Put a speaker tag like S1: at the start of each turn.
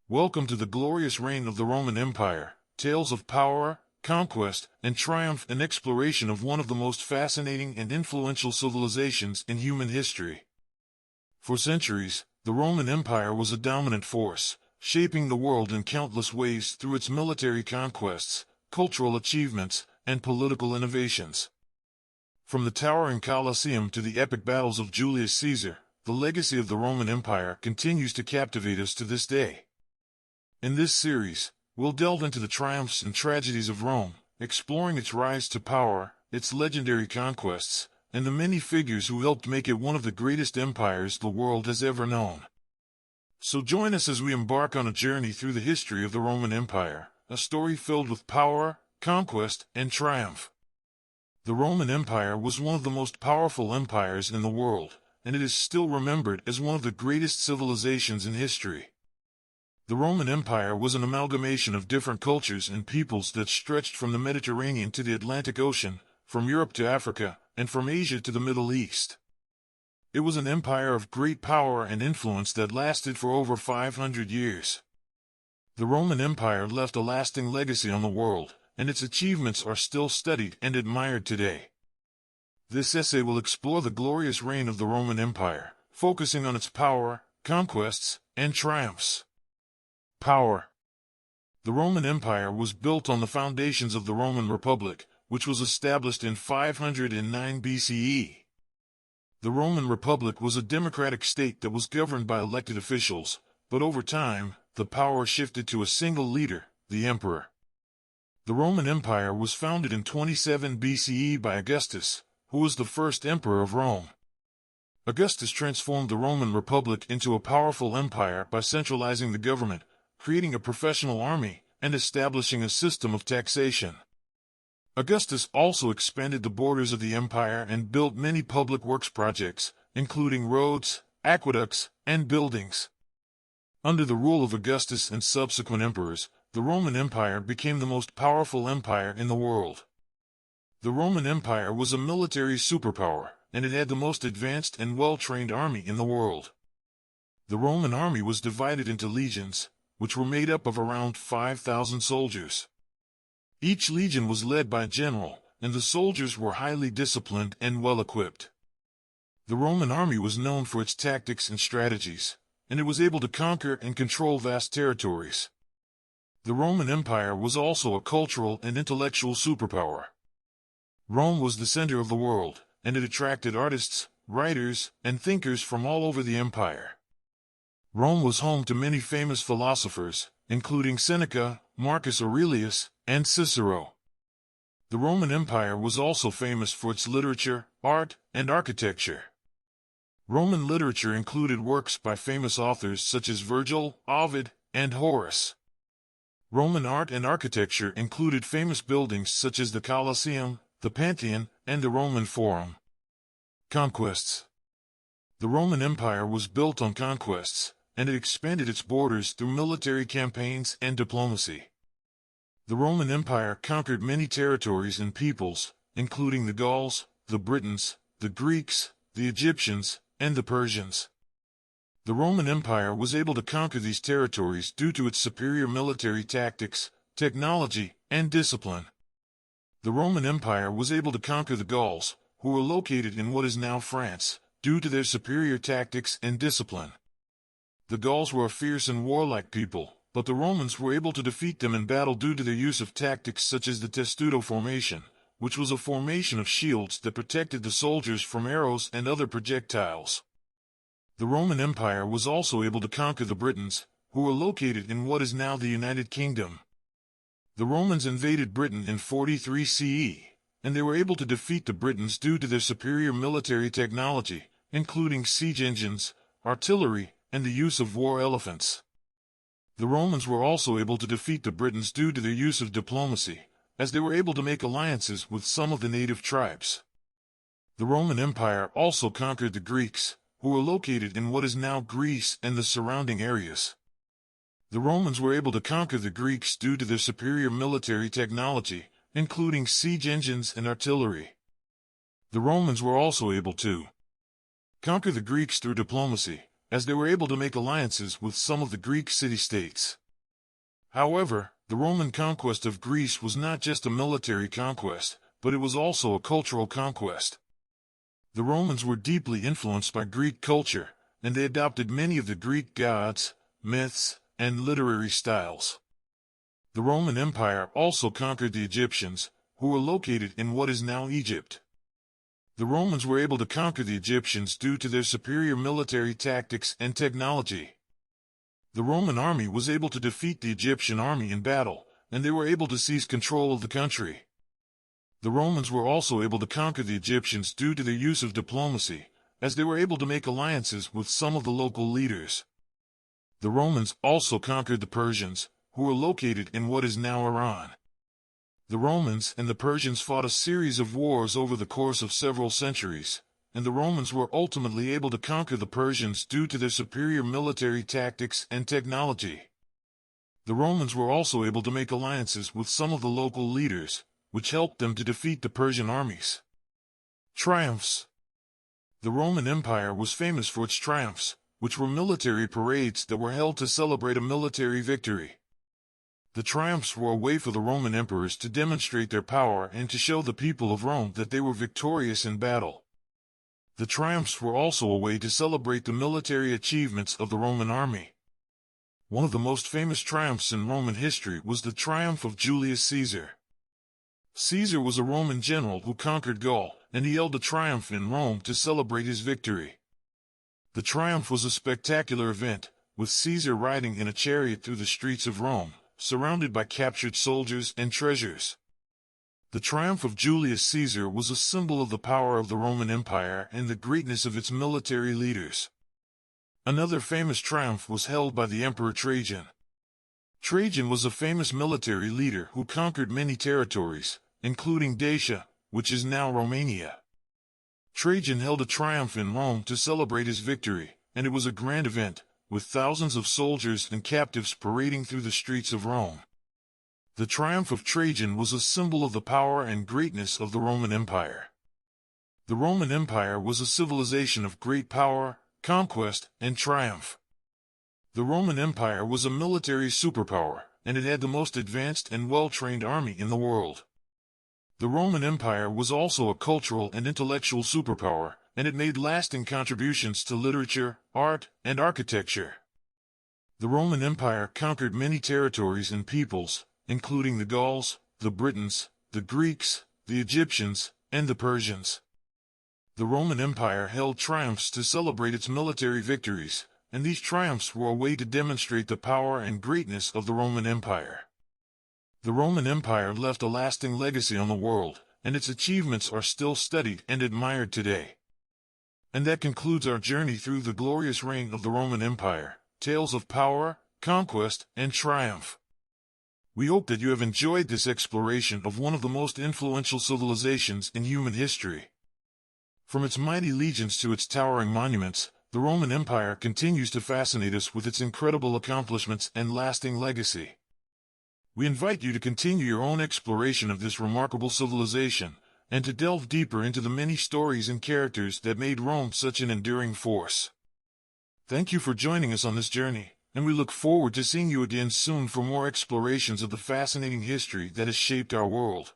S1: Welcome to the glorious reign of the Roman Empire, tales of power, conquest, and triumph, and exploration of one of the most fascinating and influential civilizations in human history. For centuries, the Roman Empire was a dominant force, shaping the world in countless ways through its military conquests, cultural achievements, and political innovations. From the towering Colosseum to the epic battles of Julius Caesar, the legacy of the Roman Empire continues to captivate us to this day. In this series, we'll delve into the triumphs and tragedies of Rome, exploring its rise to power, its legendary conquests, and the many figures who helped make it one of the greatest empires the world has ever known. So join us as we embark on a journey through the history of the Roman Empire, a story filled with power, conquest, and triumph. The Roman Empire was one of the most powerful empires in the world, and it is still remembered as one of the greatest civilizations in history. The Roman Empire was an amalgamation of different cultures and peoples that stretched from the Mediterranean to the Atlantic Ocean, from Europe to Africa, and from Asia to the Middle East. It was an empire of great power and influence that lasted for over 500 years. The Roman Empire left a lasting legacy on the world, and its achievements are still studied and admired today. This essay will explore the glorious reign of the Roman Empire, focusing on its power, conquests, and triumphs. Power. The Roman Empire was built on the foundations of the Roman Republic, which was established in 509 BCE. The Roman Republic was a democratic state that was governed by elected officials, but over time, the power shifted to a single leader, the emperor. The Roman Empire was founded in 27 BCE by Augustus, who was the first emperor of Rome. Augustus transformed the Roman Republic into a powerful empire by centralizing the government, creating a professional army, and establishing a system of taxation. Augustus also expanded the borders of the empire and built many public works projects, including roads, aqueducts, and buildings. Under the rule of Augustus and subsequent emperors, the Roman Empire became the most powerful empire in the world. The Roman Empire was a military superpower, and it had the most advanced and well-trained army in the world. The Roman army was divided into legions, which were made up of around 5,000 soldiers. Each legion was led by a general, and the soldiers were highly disciplined and well-equipped. The Roman army was known for its tactics and strategies, and it was able to conquer and control vast territories. The Roman Empire was also a cultural and intellectual superpower. Rome was the center of the world, and it attracted artists, writers, and thinkers from all over the empire. Rome was home to many famous philosophers, including Seneca, Marcus Aurelius, and Cicero. The Roman Empire was also famous for its literature, art, and architecture. Roman literature included works by famous authors such as Virgil, Ovid, and Horace. Roman art and architecture included famous buildings such as the Colosseum, the Pantheon, and the Roman Forum. Conquests. The Roman Empire was built on conquests, and it expanded its borders through military campaigns and diplomacy. The Roman Empire conquered many territories and peoples, including the Gauls, the Britons, the Greeks, the Egyptians, and the Persians. The Roman Empire was able to conquer these territories due to its superior military tactics, technology, and discipline. The Roman Empire was able to conquer the Gauls, who were located in what is now France, due to their superior tactics and discipline. The Gauls were a fierce and warlike people, but the Romans were able to defeat them in battle due to their use of tactics such as the testudo formation, which was a formation of shields that protected the soldiers from arrows and other projectiles. The Roman Empire was also able to conquer the Britons, who were located in what is now the United Kingdom. The Romans invaded Britain in 43 CE, and they were able to defeat the Britons due to their superior military technology, including siege engines, artillery, and the use of war elephants. The Romans were also able to defeat the Britons due to their use of diplomacy, as they were able to make alliances with some of the native tribes. The Roman Empire also conquered the Greeks, who were located in what is now Greece and the surrounding areas. The Romans were able to conquer the Greeks due to their superior military technology, including siege engines and artillery. The Romans were also able to conquer the Greeks through diplomacy, as they were able to make alliances with some of the Greek city-states. However, the Roman conquest of Greece was not just a military conquest, but it was also a cultural conquest. The Romans were deeply influenced by Greek culture, and they adopted many of the Greek gods, myths, and literary styles. The Roman Empire also conquered the Egyptians, who were located in what is now Egypt. The Romans were able to conquer the Egyptians due to their superior military tactics and technology. The Roman army was able to defeat the Egyptian army in battle, and they were able to seize control of the country. The Romans were also able to conquer the Egyptians due to their use of diplomacy, as they were able to make alliances with some of the local leaders. The Romans also conquered the Persians, who were located in what is now Iran. The Romans and the Persians fought a series of wars over the course of several centuries, and the Romans were ultimately able to conquer the Persians due to their superior military tactics and technology. The Romans were also able to make alliances with some of the local leaders, which helped them to defeat the Persian armies. Triumphs. The Roman Empire was famous for its triumphs, which were military parades that were held to celebrate a military victory. The triumphs were a way for the Roman emperors to demonstrate their power and to show the people of Rome that they were victorious in battle. The triumphs were also a way to celebrate the military achievements of the Roman army. One of the most famous triumphs in Roman history was the triumph of Julius Caesar. Caesar was a Roman general who conquered Gaul, and he held a triumph in Rome to celebrate his victory. The triumph was a spectacular event, with Caesar riding in a chariot through the streets of Rome, surrounded by captured soldiers and treasures. The triumph of Julius Caesar was a symbol of the power of the Roman Empire and the greatness of its military leaders. Another famous triumph was held by the Emperor Trajan. Trajan was a famous military leader who conquered many territories, including Dacia, which is now Romania. Trajan held a triumph in Rome to celebrate his victory, and it was a grand event, with thousands of soldiers and captives parading through the streets of Rome. The triumph of Trajan was a symbol of the power and greatness of the Roman Empire. The Roman Empire was a civilization of great power, conquest, and triumph. The Roman Empire was a military superpower, and it had the most advanced and well-trained army in the world. The Roman Empire was also a cultural and intellectual superpower, and it made lasting contributions to literature, art, and architecture. The Roman Empire conquered many territories and peoples, including the Gauls, the Britons, the Greeks, the Egyptians, and the Persians. The Roman Empire held triumphs to celebrate its military victories, and these triumphs were a way to demonstrate the power and greatness of the Roman Empire. The Roman Empire left a lasting legacy on the world, and its achievements are still studied and admired today. And that concludes our journey through the glorious reign of the Roman Empire, tales of power, conquest, and triumph. We hope that you have enjoyed this exploration of one of the most influential civilizations in human history. From its mighty legions to its towering monuments, the Roman Empire continues to fascinate us with its incredible accomplishments and lasting legacy. We invite you to continue your own exploration of this remarkable civilization, and to delve deeper into the many stories and characters that made Rome such an enduring force. Thank you for joining us on this journey, and we look forward to seeing you again soon for more explorations of the fascinating history that has shaped our world.